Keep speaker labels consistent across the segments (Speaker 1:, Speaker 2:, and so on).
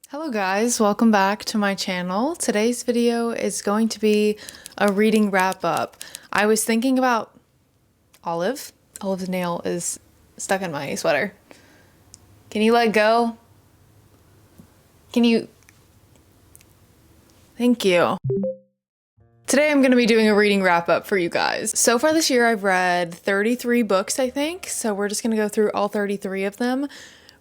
Speaker 1: Hello guys, welcome back to my channel. Today's video is going to be a reading wrap up. I was thinking about Olive. Olive's nail is stuck in my sweater. Can you let go? Can you? Thank you. Today I'm going to be doing a reading wrap up for you guys. So far this year I've read 33 books, I think. So we're just going to go through all 33 of them.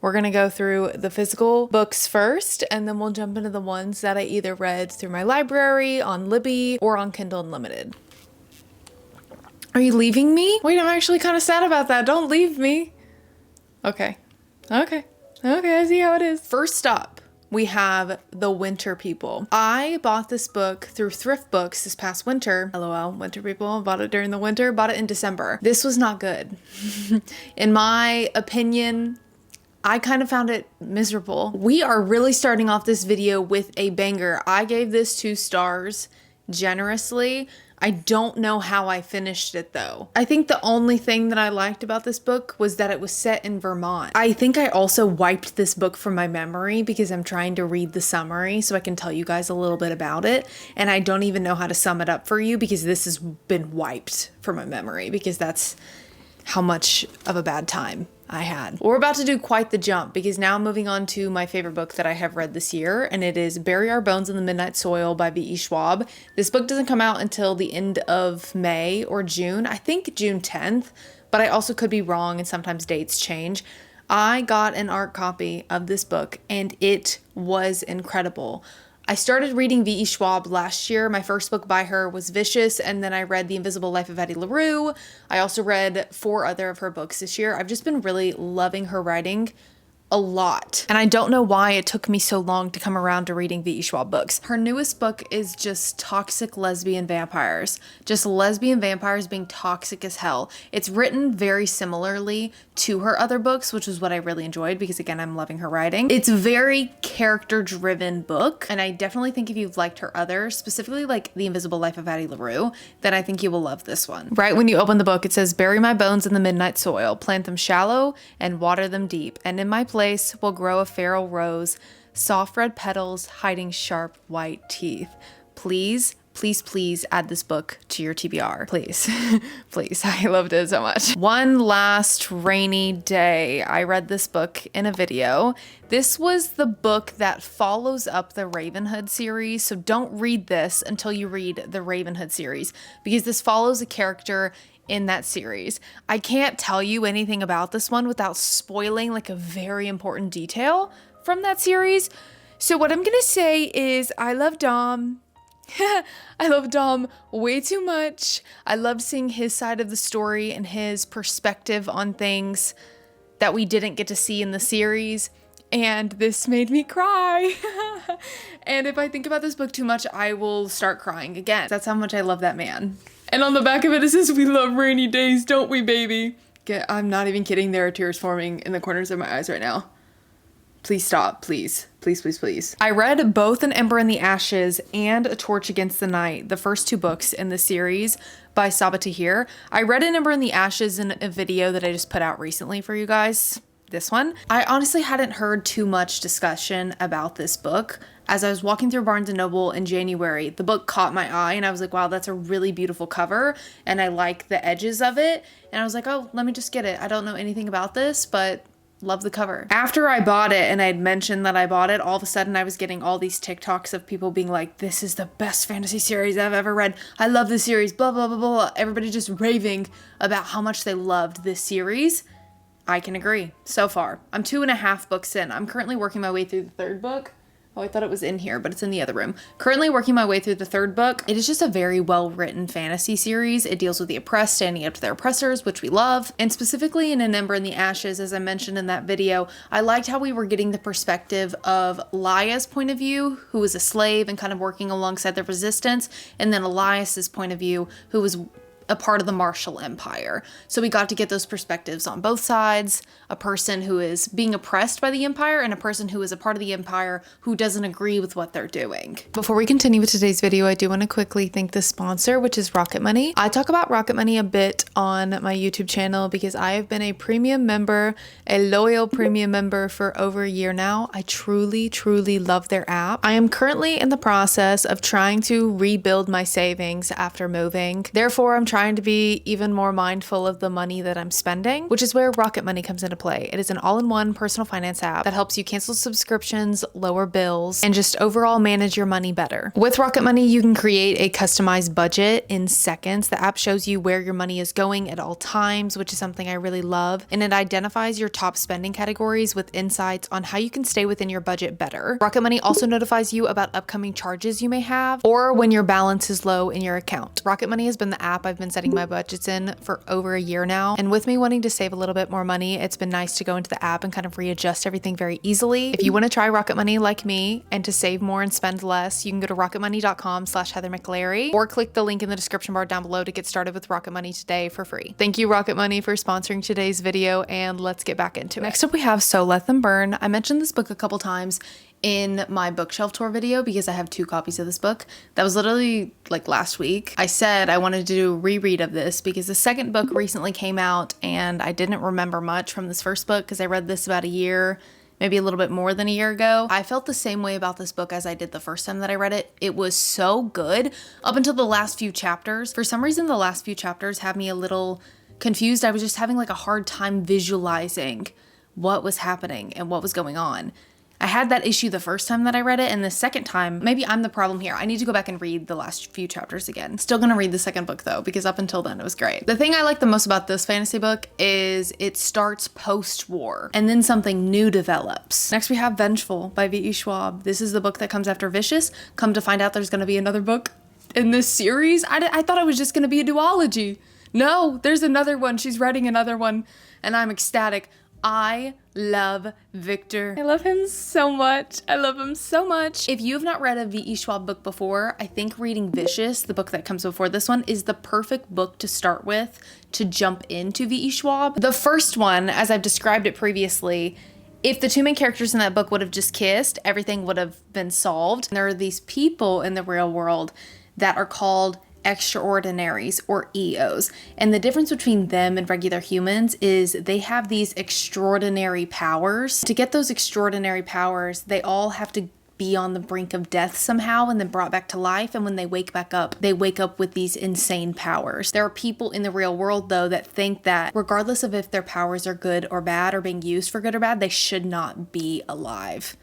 Speaker 1: We're going to go through the physical books first, and then we'll jump into the ones that I either read through my library, on Libby, or on Kindle Unlimited. Are you leaving me? Wait, I'm actually kind of sad about that. Don't leave me. Okay, I see how it is. First up, we have The Winter People. I bought this book through Thrift Books this past winter. LOL, Winter People. Bought it during the winter. Bought it in December. This was not good. In my opinion, I kind of found it miserable. We are really starting off this video with a banger. I gave this 2 stars generously. I don't know how I finished it though. I think the only thing that I liked about this book was that it was set in Vermont. I think I also wiped this book from my memory because I'm trying to read the summary so I can tell you guys a little bit about it. And I don't even know how to sum it up for you because this has been wiped from my memory because that's how much of a bad time I had. We're about to do quite the jump because now I'm moving on to my favorite book that I have read this year, and it is Bury Our Bones in the Midnight Soil by V.E. Schwab. This book doesn't come out until the end of May or June. I think June 10th, but I also could be wrong and sometimes dates change. I got an art copy of this book and it was incredible. I started reading V.E. Schwab last year. My first book by her was Vicious, and then I read The Invisible Life of Addie LaRue. I also read 4 other of her books this year. I've just been really loving her writing a lot. And I don't know why it took me so long to come around to reading V.E. Schwab books. Her newest book is just toxic lesbian vampires. Just lesbian vampires being toxic as hell. It's written very similarly to her other books, which is what I really enjoyed because again, I'm loving her writing. It's a very character-driven book, and I definitely think if you've liked her others, specifically like The Invisible Life of Addie LaRue, then I think you will love this one. Right when you open the book, it says, "Bury my bones in the midnight soil, plant them shallow and water them deep, and in my place will grow a feral rose, soft red petals hiding sharp white teeth. Please, please, please add this book to your TBR. Please, please. I loved it so much." One Last Rainy Day. I read this book in a video. This was the book that follows up the Ravenhood series. So don't read this until you read the Ravenhood series because this follows a character in that series. I can't tell you anything about this one without spoiling like a very important detail from that series. So what I'm gonna say is I love Dom. I love Dom way too much. I loved seeing his side of the story and his perspective on things that we didn't get to see in the series. And this made me cry. And if I think about this book too much, I will start crying again. That's how much I love that man. And on the back of it says, "We love rainy days, don't we, baby?" I'm not even kidding. There are tears forming in the corners of my eyes right now. Please stop, please. Please, please, please. I read both An Ember in the Ashes and A Torch Against the Night, the first 2 books in the series by Sabaa Tahir. I read An Ember in the Ashes in a video that I just put out recently for you guys. This one. I honestly hadn't heard too much discussion about this book. As I was walking through Barnes & Noble in January, the book caught my eye and I was like, wow, that's a really beautiful cover and I like the edges of it. And I was like, oh, let me just get it. I don't know anything about this, but love the cover. After I bought it and I had mentioned that I bought it, all of a sudden I was getting all these TikToks of people being like, "This is the best fantasy series I've ever read. I love this series, blah, blah, blah, blah." Everybody just raving about how much they loved this series. I can agree so far. I'm 2.5 books in. I'm currently working my way through the 3rd book. Oh, I thought it was in here, but it's in the other room. Currently working my way through the 3rd book. It is just a very well-written fantasy series. It deals with the oppressed standing up to their oppressors, which we love. And specifically in An Ember in the Ashes, as I mentioned in that video, I liked how we were getting the perspective of Laya's point of view, who was a slave and kind of working alongside the resistance, and then Elias's point of view, who was a part of the Marshall Empire. So we got to get those perspectives on both sides, a person who is being oppressed by the empire and a person who is a part of the empire who doesn't agree with what they're doing. Before we continue with today's video, I do want to quickly thank the sponsor, which is Rocket Money. I talk about Rocket Money a bit on my YouTube channel because I have been a premium member, a loyal premium member for over a year now. I truly, truly love their app. I am currently in the process of trying to rebuild my savings after moving. Therefore, I'm trying to be even more mindful of the money that I'm spending, which is where Rocket Money comes into play. It is an all-in-one personal finance app that helps you cancel subscriptions, lower bills, and just overall manage your money better. With Rocket Money, you can create a customized budget in seconds. The app shows you where your money is going at all times, which is something I really love, and it identifies your top spending categories with insights on how you can stay within your budget better. Rocket Money also notifies you about upcoming charges you may have or when your balance is low in your account. Rocket Money has been the app I've been setting my budgets in for over a year now, and with me wanting to save a little bit more money, it's been nice to go into the app and kind of readjust everything very easily. If you want to try Rocket Money like me and to save more and spend less, you can go to rocketmoney.com/heather.mclarry or click the link in the description bar down below to get started with Rocket Money today for free. Thank you, Rocket Money, for sponsoring today's video, and let's get back into it. Next up, we have So Let Them Burn. I mentioned this book a couple times in my bookshelf tour video because I have 2 copies of this book. That was literally like last week. I said I wanted to do a reread of this because the second book recently came out and I didn't remember much from this first book because I read this about a year, maybe a little bit more than a year ago. I felt the same way about this book as I did the first time that I read it. It was so good up until the last few chapters. For some reason, the last few chapters had me a little confused. I was just having like a hard time visualizing what was happening and what was going on. I had that issue the first time that I read it, and the second time, maybe I'm the problem here. I need to go back and read the last few chapters again. Still gonna read the second book though, because up until then it was great. The thing I like the most about this fantasy book is it starts post-war, and then something new develops. Next we have Vengeful by V.E. Schwab. This is the book that comes after Vicious. Come to find out there's gonna be another book in this series. I thought it was just gonna be a duology. No, there's another one. She's writing another one, and I'm ecstatic. I love Victor. I love him so much. I love him so much. If you have not read a V.E. Schwab book before, I think reading Vicious, the book that comes before this one, is the perfect book to start with to jump into V.E. Schwab. The first one, as I've described it previously, if the 2 main characters in that book would have just kissed, everything would have been solved. There are these people in the real world that are called extraordinaries or EOs. And the difference between them and regular humans is they have these extraordinary powers. To get those extraordinary powers, they all have to be on the brink of death somehow and then brought back to life. And when they wake back up, they wake up with these insane powers. There are people in the real world though that think that regardless of if their powers are good or bad or being used for good or bad, they should not be alive.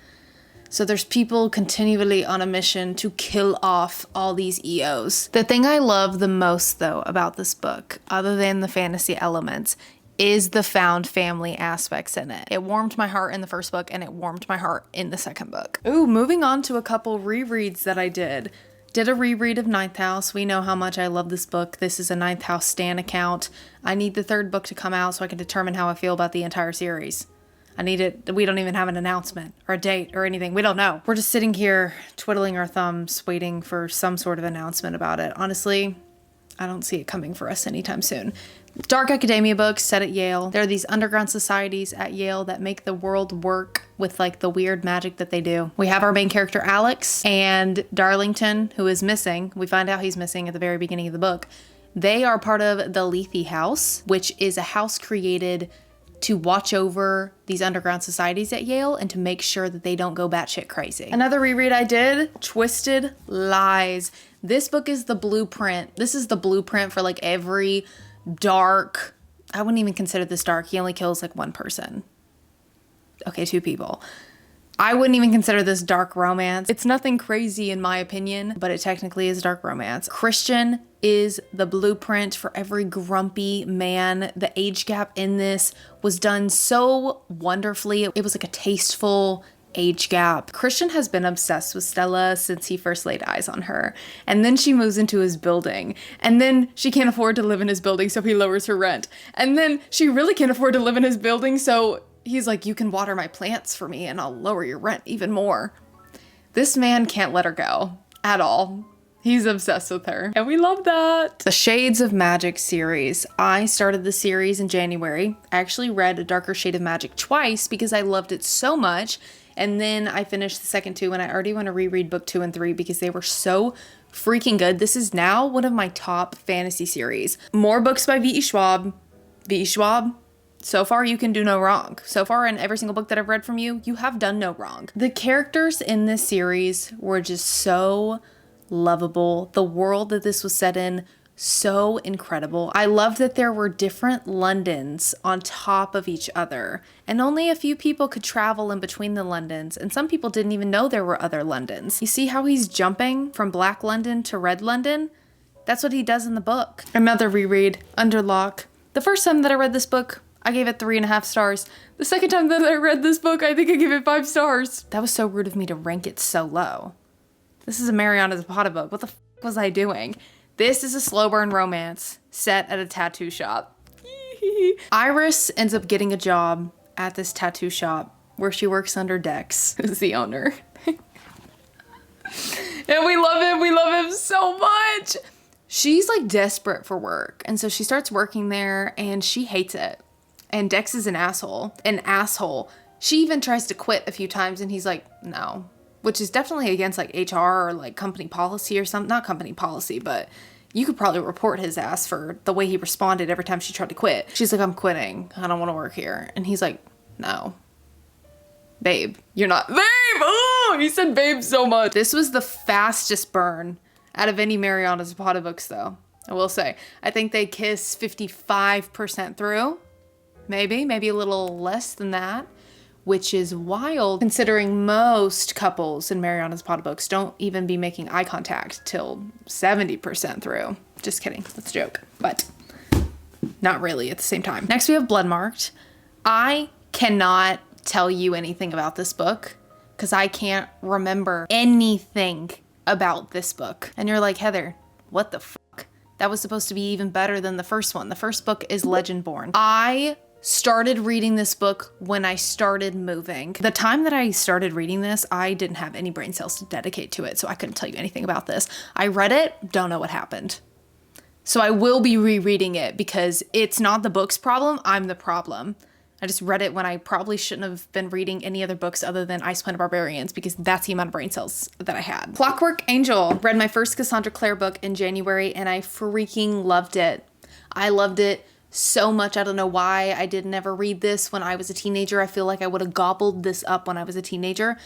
Speaker 1: So there's people continually on a mission to kill off all these EOs. The thing I love the most though about this book, other than the fantasy elements, is the found family aspects in it. It warmed my heart in the first book and it warmed my heart in the second book. Ooh, moving on to a couple rereads that I did. Did a reread of Ninth House. We know how much I love this book. This is a Ninth House stan account. I need the 3rd book to come out so I can determine how I feel about the entire series. I need it. We don't even have an announcement or a date or anything. We don't know. We're just sitting here twiddling our thumbs, waiting for some sort of announcement about it. Honestly, I don't see it coming for us anytime soon. Dark academia books set at Yale. There are these underground societies at Yale that make the world work with like the weird magic that they do. We have our main character Alex and Darlington, who is missing. We find out he's missing at the very beginning of the book. They are part of the Lethe House, which is a house created to watch over these underground societies at Yale and to make sure that they don't go batshit crazy. Another reread I did, Twisted Lies. This book is the blueprint. This is the blueprint for like every dark, I wouldn't even consider this dark. He only kills like 1 person. Okay, 2 people. I wouldn't even consider this dark romance. It's nothing crazy in my opinion, but it technically is dark romance. Christian is the blueprint for every grumpy man. The age gap in this was done so wonderfully. It was like a tasteful age gap. Christian has been obsessed with Stella since he first laid eyes on her. And then she moves into his building. And then she can't afford to live in his building, so he lowers her rent. And then she really can't afford to live in his building, so he's like, you can water my plants for me and I'll lower your rent even more. This man can't let her go at all. He's obsessed with her, and we love that. The Shades of Magic series. I started the series in January. I actually read A Darker Shade of Magic twice because I loved it so much. And then I finished the second two, and I already want to reread book 2 and 3 because they were so freaking good. This is now one of my top fantasy series. More books by V.E. Schwab. V.E. Schwab, so far you can do no wrong. So far in every single book that I've read from you, you have done no wrong. The characters in this series were just so lovable. The world that this was set in, so incredible. I loved that there were different Londons on top of each other, and only a few people could travel in between the Londons, and some people didn't even know there were other Londons. You see how he's jumping from Black London to Red London? That's what he does in the book. Another reread, Underlock. The first time that I read this book, I gave it 3.5 stars. The second time that I read this book, I think I gave it 5 stars. That was so rude of me to rank it so low. This is a Mariana Zapata book. What the f was I doing? This is a slow burn romance set at a tattoo shop. Iris ends up getting a job at this tattoo shop where she works under Dex, who's the owner. And we love him. We love him so much. She's like desperate for work. And so she starts working there and she hates it. And Dex is an asshole. An asshole. She even tries to quit a few times and he's like, no. Which is definitely against like HR or like company policy or something. Not company policy, but you could probably report his ass for the way he responded every time she tried to quit. She's like, I'm quitting. I don't want to work here. And he's like, no. Babe, you're not. Babe! Oh, he said babe so much. This was the fastest burn out of any Mariana Zapata books though. I will say. I think they kiss 55% through. Maybe a little less than that. Which is wild considering most couples in Mariana Zapata books don't even be making eye contact till 70% through. Just kidding, that's a joke, but not really at the same time. Next we have Bloodmarked. I cannot tell you anything about this book because I can't remember anything about this book. And you're like, Heather, what the fuck? That was supposed to be even better than the first one. The first book is Legendborn. I started reading this book when I started moving. The time that I started reading this, I didn't have any brain cells to dedicate to it, so I couldn't tell you anything about this. I read it, don't know what happened. So I will be rereading it because it's not the book's problem, I'm the problem. I just read it when I probably shouldn't have been reading any other books other than Ice Planet Barbarians because that's the amount of brain cells that I had. Clockwork Angel. Read my first Cassandra Clare book in January and I freaking loved it. I loved it so much. I don't know why I did never read this when I was a teenager. I feel like I would have gobbled this up when I was a teenager.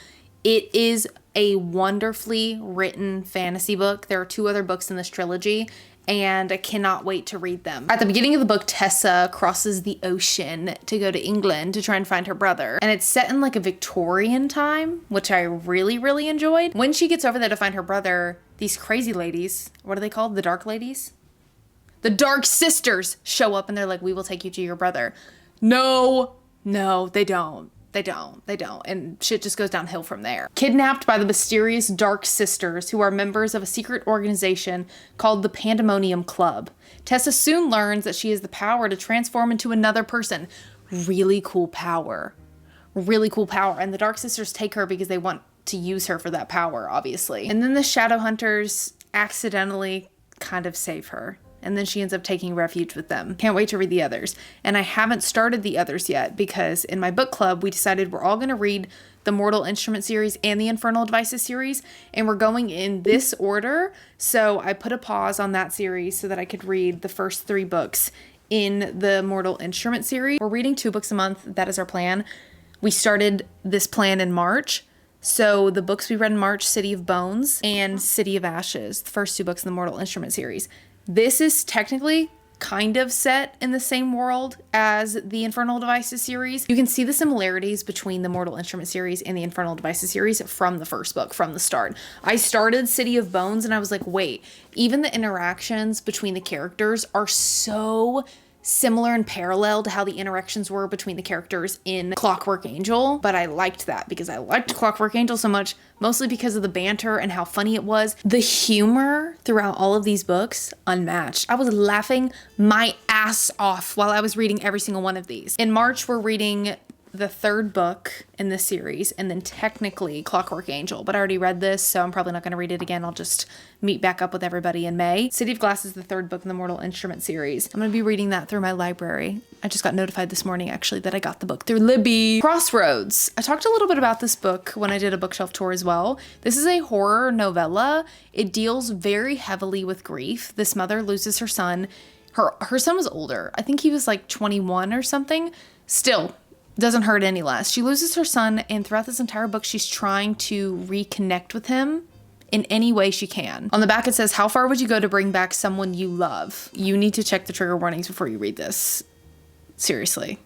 Speaker 1: It is a wonderfully written fantasy book. There are 2 other books in this trilogy and I cannot wait to read them. At the beginning of the book, Tessa crosses the ocean to go to England to try and find her brother. And it's set in like a Victorian time, which I really, really enjoyed. When she gets over there to find her brother, these crazy ladies, what are they called? The Dark Ladies? The Dark Sisters show up and they're like, we will take you to your brother. No, they don't. And shit just goes downhill from there. Kidnapped by the mysterious Dark Sisters, who are members of a secret organization called the Pandemonium Club. Tessa soon learns that she has the power to transform into another person. Really cool power. Really cool power. And the Dark Sisters take her because they want to use her for that power, obviously. And then the Shadowhunters accidentally kind of save her. And then she ends up taking refuge with them. Can't wait to read the others. And I haven't started the others yet because in my book club, we decided we're all going to read the Mortal Instrument series and the Infernal Devices series. And we're going in this order. So I put a pause on that series so that I could read the first 3 books in the Mortal Instrument series. We're reading 2 books a month. That is our plan. We started this plan in March. So the books we read in March, City of Bones and City of Ashes, the first 2 books in the Mortal Instrument series. This is technically kind of set in the same world as the Infernal Devices series. You can see the similarities between the Mortal Instrument series and the Infernal Devices series from the first book, from the start. I started City of Bones and I was like, wait, even the interactions between the characters are so similar and parallel to how the interactions were between the characters in Clockwork Angel, but I liked that because I liked Clockwork Angel so much, mostly because of the banter and how funny it was. The humor throughout all of these books, unmatched. I was laughing my ass off while I was reading every single one of these. In March, we're reading the third book in this series, and then technically Clockwork Angel, but I already read this, so I'm probably not going to read it again. I'll just meet back up with everybody in May. City of Glass is the third book in the Mortal Instrument series. I'm going to be reading that through my library. I just got notified this morning, actually, that I got the book through Libby. Crossroads. I talked a little bit about this book when I did a bookshelf tour as well. This is a horror novella. It deals very heavily with grief. This mother loses her son. Her son was older. I think he was like 21 or something. Still, doesn't hurt any less. She loses her son, and throughout this entire book, she's trying to reconnect with him in any way she can. On the back, it says, how far would you go to bring back someone you love? You need to check the trigger warnings before you read this. Seriously.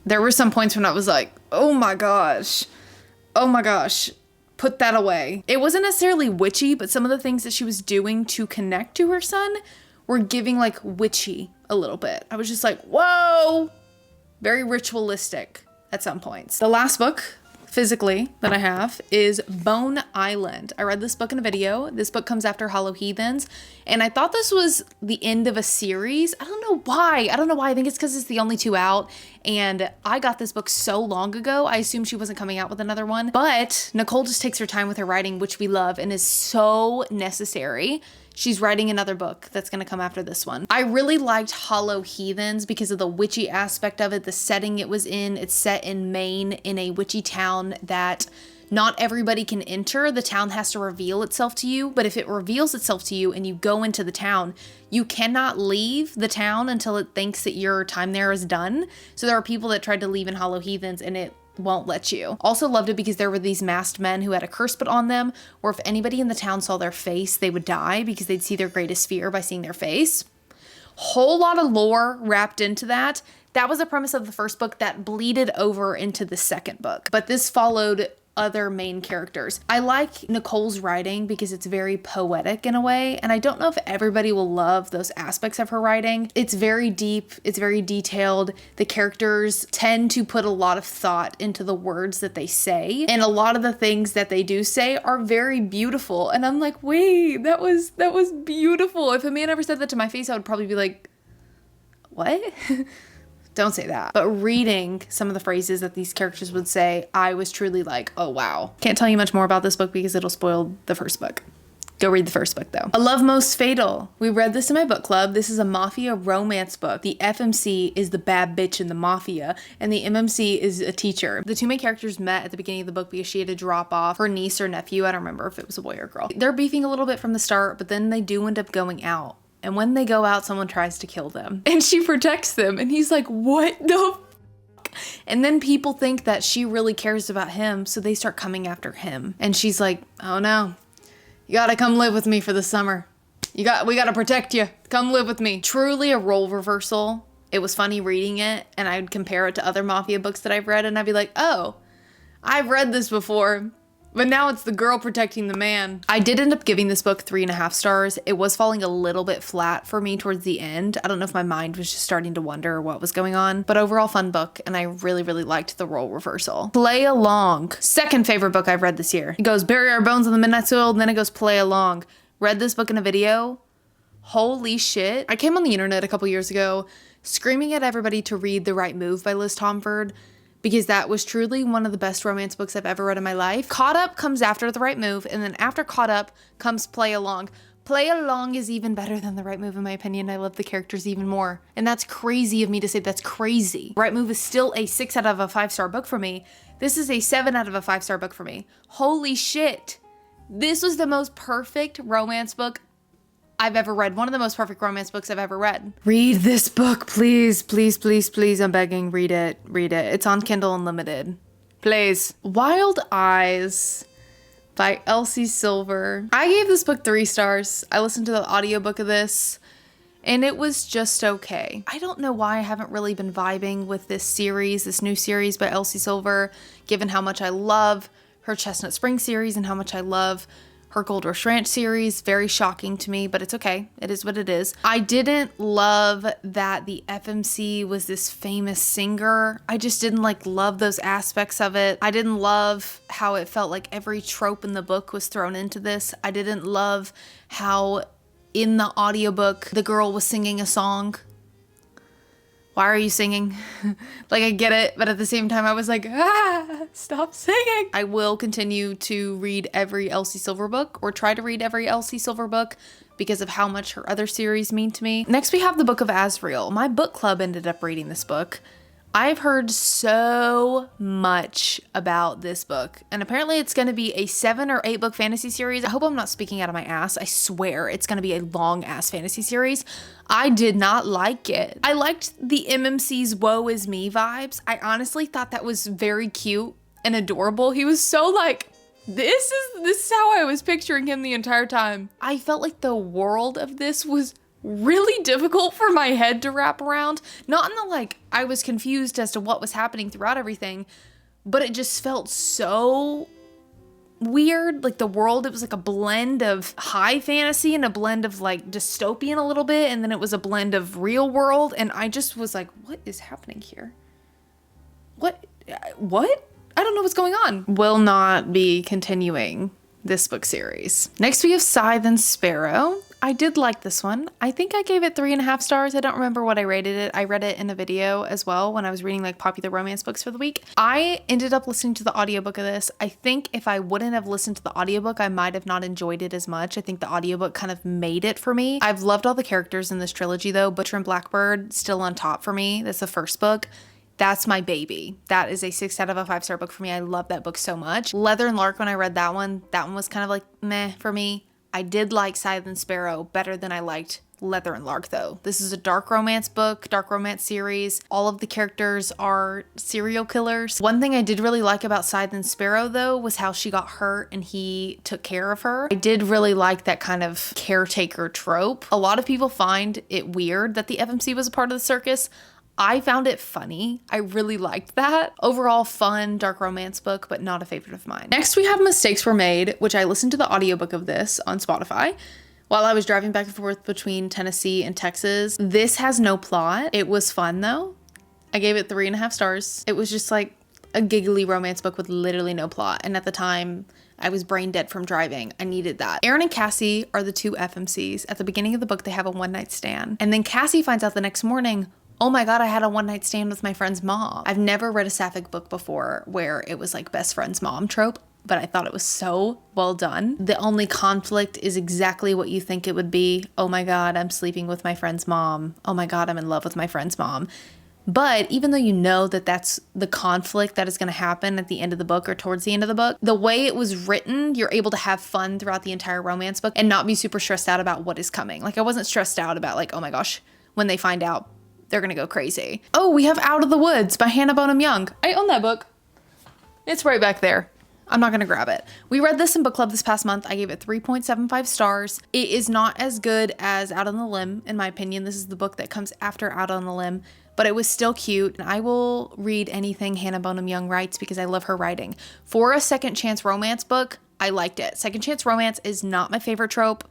Speaker 1: There were some points when I was like, oh my gosh, put that away. It wasn't necessarily witchy, but some of the things that she was doing to connect to her son were giving like witchy a little bit. I was just like, whoa, very ritualistic at some points. The last book physically that I have is Bone Island. I read this book in a video. This book comes after Hollow Heathens, and I thought this was the end of a series. I don't know why. I think it's because it's the only two out, and I got this book so long ago, I assumed she wasn't coming out with another one. But Nicole just takes her time with her writing, which we love and is so necessary. She's writing another book that's going to come after this one. I really liked Hollow Heathens because of the witchy aspect of it, the setting it was in. It's set in Maine in a witchy town that not everybody can enter. The town has to reveal itself to you, but if it reveals itself to you and you go into the town, you cannot leave the town until it thinks that your time there is done. So there are people that tried to leave in Hollow Heathens and it won't let you. Also loved it because there were these masked men who had a curse put on them, or if anybody in the town saw their face, they would die because they'd see their greatest fear by seeing their face. Whole lot of lore wrapped into that. That was the premise of the first book that bleeded over into the second book, but this followed other main characters. I like Nicole's writing because it's very poetic in a way, and I don't know if everybody will love those aspects of her writing. It's very deep, it's very detailed. The characters tend to put a lot of thought into the words that they say, and a lot of the things that they do say are very beautiful, and I'm like, wait, that was beautiful. If a man ever said that to my face, I would probably be like, what? Don't say that. But reading some of the phrases that these characters would say, I was truly like, oh wow. Can't tell you much more about this book because it'll spoil the first book. Go read the first book though. A Love Most Fatal. We read this in my book club. This is a mafia romance book. The FMC is the bad bitch in the mafia, and the MMC is a teacher. The two main characters met at the beginning of the book because she had to drop off her niece or nephew. I don't remember if it was a boy or girl. They're beefing a little bit from the start, but then they do end up going out. And when they go out, someone tries to kill them. And she protects them. And he's like, what the f-? And then people think that she really cares about him, so they start coming after him. And she's like, oh no, you gotta come live with me for the summer. We gotta protect you. Come live with me. Truly a role reversal. It was funny reading it, and I'd compare it to other mafia books that I've read, and I'd be like, oh, I've read this before. But now it's the girl protecting the man. I did end up giving this book 3.5 stars. It was falling a little bit flat for me towards the end. I don't know if my mind was just starting to wonder what was going on, but overall fun book, and I really, really liked the role reversal. Play Along. Second favorite book I've read this year. It goes bury our bones in the midnight soil, and then it goes play along. Read this book in a video. Holy shit. I came on the internet a couple years ago screaming at everybody to read The Right Move by Liz Tomford, because that was truly one of the best romance books I've ever read in my life. Caught Up comes after The Right Move, and then after Caught Up comes Play Along. Play Along is even better than The Right Move in my opinion. I love the characters even more. And that's crazy of me to say. That's crazy. Right Move is still a 6 out of a 5-star book for me. This is a 7 out of a 5-star book for me. Holy shit. This was the most perfect romance book I've ever read. One of the most perfect romance books I've ever read. Read this book, please, please, please, please. I'm begging, read it, read it. It's on Kindle Unlimited. Please. Wild Eyes by Elsie Silver. I gave this book 3 stars. I listened to the audiobook of this, and it was just okay. I don't know why I haven't really been vibing with this series, this new series by Elsie Silver, given how much I love her Chestnut Spring series and how much I love her Gold Rush Ranch series. Very shocking to me, but it's okay. It is what it is. I didn't love that the FMC was this famous singer. I just didn't love those aspects of it. I didn't love how it felt like every trope in the book was thrown into this. I didn't love how in the audiobook the girl was singing a song. Why are you singing? Like, I get it, but at the same time, I was like, stop singing. I will continue to read every Elsie Silver book, or try to read every Elsie Silver book, because of how much her other series mean to me. Next, we have the Book of Azrael. My book club ended up reading this book. I've heard so much about this book, and apparently it's going to be a 7 or 8 book fantasy series. I hope I'm not speaking out of my ass. I swear it's going to be a long ass fantasy series. I did not like it. I liked the MMC's Woe Is Me vibes. I honestly thought that was very cute and adorable. He was so like, this is how I was picturing him the entire time. I felt like the world of this was really difficult for my head to wrap around. Not in the like, I was confused as to what was happening throughout everything, but it just felt so weird. Like the world, it was like a blend of high fantasy and a blend of like dystopian a little bit, and then it was a blend of real world, and I just was like, what is happening here? What? I don't know what's going on. Will not be continuing this book series. Next we have Scythe and Sparrow. I did like this one. I think I gave it 3.5 stars. I don't remember what I rated it. I read it in a video as well when I was reading like popular romance books for the week. I ended up listening to the audiobook of this. I think if I wouldn't have listened to the audiobook, I might have not enjoyed it as much. I think the audiobook kind of made it for me. I've loved all the characters in this trilogy though. Butcher and Blackbird still on top for me. That's the first book. That's my baby. That is a 6 out of a 5-star book for me. I love that book so much. Leather and Lark, when I read that one was kind of like meh for me. I did like Scythe and Sparrow better than I liked Leather and Lark though. This is a dark romance book, dark romance series. All of the characters are serial killers. One thing I did really like about Scythe and Sparrow though was how she got hurt and he took care of her. I did really like that kind of caretaker trope. A lot of people find it weird that the FMC was a part of the circus. I found it funny. I really liked that. Overall, fun, dark romance book, but not a favorite of mine. Next, we have Mistakes Were Made, which I listened to the audiobook of this on Spotify while I was driving back and forth between Tennessee and Texas. This has no plot. It was fun though. I gave it 3.5 stars. It was just like a giggly romance book with literally no plot. And at the time, I was brain dead from driving. I needed that. Aaron and Cassie are the two FMCs. At the beginning of the book, they have a one-night stand. And then Cassie finds out the next morning, oh my God, I had a one-night stand with my friend's mom. I've never read a sapphic book before where it was like best friend's mom trope, but I thought it was so well done. The only conflict is exactly what you think it would be. Oh my God, I'm sleeping with my friend's mom. Oh my God, I'm in love with my friend's mom. But even though you know that that's the conflict that is going to happen at the end of the book or towards the end of the book, the way it was written, you're able to have fun throughout the entire romance book and not be super stressed out about what is coming. Like I wasn't stressed out about like, oh my gosh, when they find out, they're gonna go crazy. Oh, we have Out of the Woods by Hannah Bonam Young. I own that book. It's right back there. I'm not gonna grab it. We read this in book club this past month. I gave it 3.75 stars. It is not as good as Out on the Limb, in my opinion. This is the book that comes after Out on the Limb, but it was still cute. And I will read anything Hannah Bonam Young writes because I love her writing. For a second chance romance book, I liked it. Second chance romance is not my favorite trope.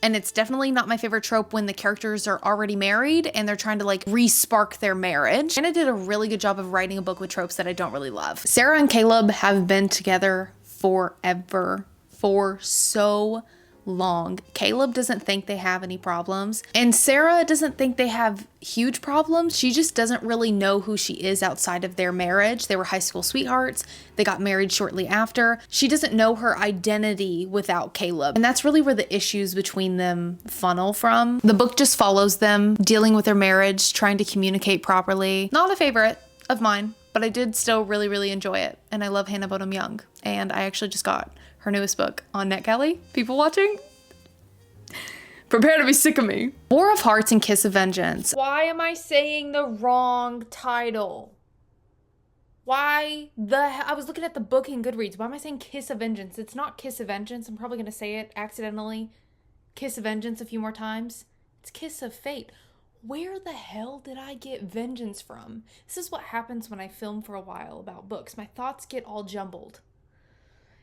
Speaker 1: And it's definitely not my favorite trope when the characters are already married and they're trying to like re-spark their marriage. Anna did a really good job of writing a book with tropes that I don't really love. Sarah and Caleb have been together forever, for so long. Caleb doesn't think they have any problems, and Sarah doesn't think they have huge problems. She just doesn't really know who she is outside of their marriage. They were high school sweethearts. They got married shortly after. She doesn't know her identity without Caleb, and that's really where the issues between them funnel from. The book just follows them dealing with their marriage, trying to communicate properly. Not a favorite of mine, but I did still really, really enjoy it. And I love Hannah Bonam Young. And I actually just got her newest book on NetGalley. People watching? Prepare to be sick of me. War of Hearts and Kiss of Vengeance. Why am I saying the wrong title? I was looking at the book in Goodreads. Why am I saying Kiss of Vengeance? It's not Kiss of Vengeance. I'm probably going to say it accidentally. Kiss of Vengeance a few more times. It's Kiss of Fate. Where the hell did I get vengeance from? This is what happens when I film for a while about books. My thoughts get all jumbled.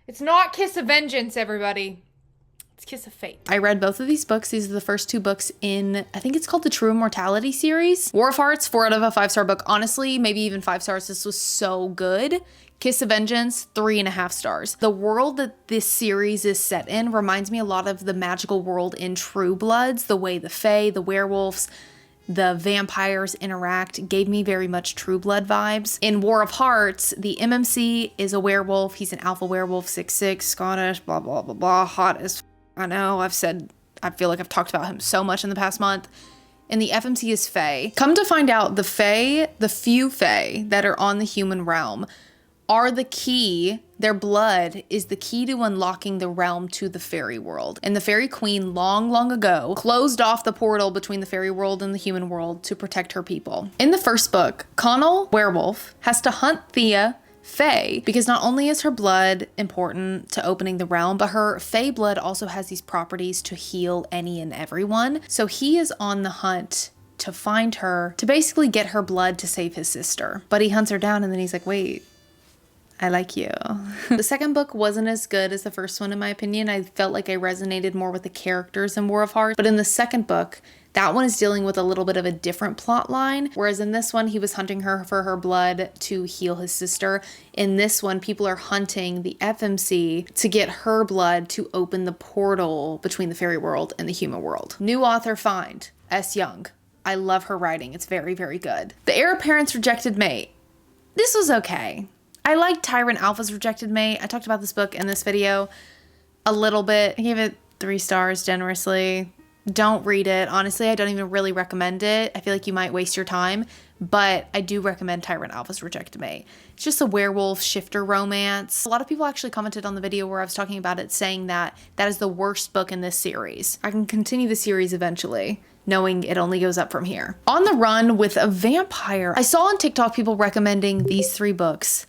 Speaker 1: It's not Kiss of Vengeance, everybody. It's Kiss of Fate. I read both of these books. These are the first 2 books in, I think it's called the True Immortality series. War of Hearts, 4 out of a 5-star book. Honestly, maybe even 5 stars. This was so good. Kiss of Vengeance, 3.5 stars. The world that this series is set in reminds me a lot of the magical world in True Bloods, the way the Fae, the werewolves,
Speaker 2: the vampires interact gave me very much True Blood vibes. In War of Hearts, the MMC is a werewolf. He's an alpha werewolf, 6'6", Scottish, blah, blah, blah, blah, hot as I know. I feel like I've talked about him so much in the past month. And the FMC is Fae. Come to find out, the Fae, the few Fae that are on the human realm, are the key. Their blood is the key to unlocking the realm to the fairy world. And the fairy queen long, long ago closed off the portal between the fairy world and the human world to protect her people. In the first book, Connell, werewolf, has to hunt Thea, Fae, because not only is her blood important to opening the realm, but her Fae blood also has these properties to heal any and everyone. So he is on the hunt to find her, to basically get her blood to save his sister. But he hunts her down and then he's like, wait, I like you. The second book wasn't as good as the first one, in my opinion. I felt like I resonated more with the characters in War of Hearts. But in the second book, that one is dealing with a little bit of a different plot line. Whereas in this one, he was hunting her for her blood to heal his sister. In this one, people are hunting the FMC to get her blood to open the portal between the fairy world and the human world. New author find, S. Young. I love her writing. It's very, very good. The Heir Apparent's Rejected Mate. This was okay. I like Tyrant Alpha's Rejected Mate. I talked about this book in this video a little bit. I gave it 3 stars generously. Don't read it. Honestly, I don't even really recommend it. I feel like you might waste your time, but I do recommend Tyrant Alpha's Rejected Mate. It's just a werewolf shifter romance. A lot of people actually commented on the video where I was talking about it, saying that that is the worst book in this series. I can continue the series eventually, knowing it only goes up from here. On the Run with a Vampire. I saw on TikTok people recommending these 3 books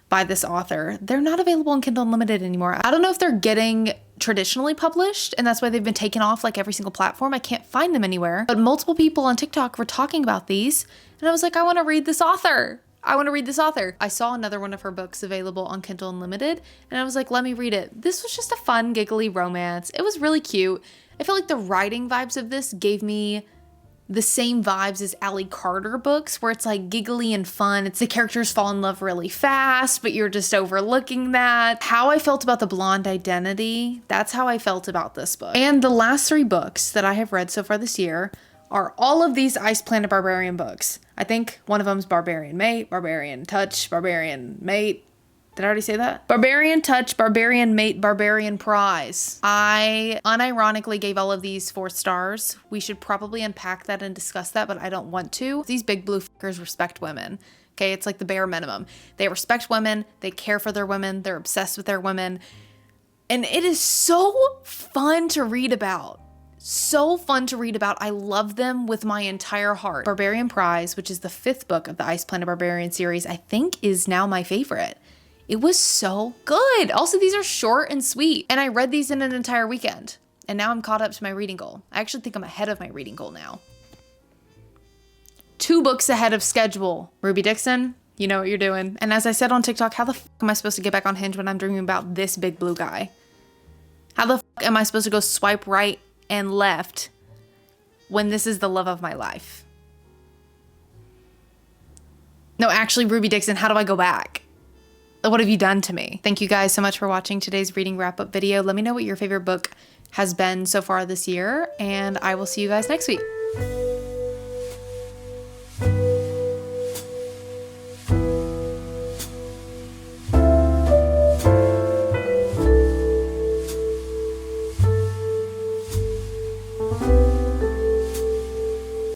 Speaker 2: by this author. They're not available on Kindle Unlimited anymore. I don't know if they're getting traditionally published and that's why they've been taken off like every single platform. I can't find them anywhere. But multiple people on TikTok were talking about these and I was like, I want to read this author. I want to read this author. I saw another one of her books available on Kindle Unlimited and I was like, let me read it. This was just a fun, giggly romance. It was really cute. I feel like the writing vibes of this gave me the same vibes as Allie Carter books, where it's like giggly and fun. It's the characters fall in love really fast, but you're just overlooking that. How I felt about The Blonde Identity, that's how I felt about this book. And the last 3 books that I have read so far this year are all of these Ice Planet Barbarian books. I think one of them's Barbarian Mate, Barbarian Touch, Barbarian Mate. Did I already say that? Barbarian Touch, Barbarian Mate, Barbarian Prize. I unironically gave all of these 4 stars. We should probably unpack that and discuss that, but I don't want to. These big blue fuckers respect women. Okay, it's like the bare minimum. They respect women, they care for their women, they're obsessed with their women. And it is so fun to read about. So fun to read about. I love them with my entire heart. Barbarian Prize, which is the 5th book of the Ice Planet Barbarian series, I think is now my favorite. It was so good. Also, these are short and sweet. And I read these in an entire weekend. And now I'm caught up to my reading goal. I actually think I'm ahead of my reading goal now. 2 books ahead of schedule. Ruby Dixon, you know what you're doing. And as I said on TikTok, how the fuck am I supposed to get back on Hinge when I'm dreaming about this big blue guy? How the fuck am I supposed to go swipe right and left when this is the love of my life? No, actually, Ruby Dixon, how do I go back? What have you done to me? Thank you guys so much for watching today's reading wrap-up video. Let me know what your favorite book has been so far this year, and I will see you guys next week.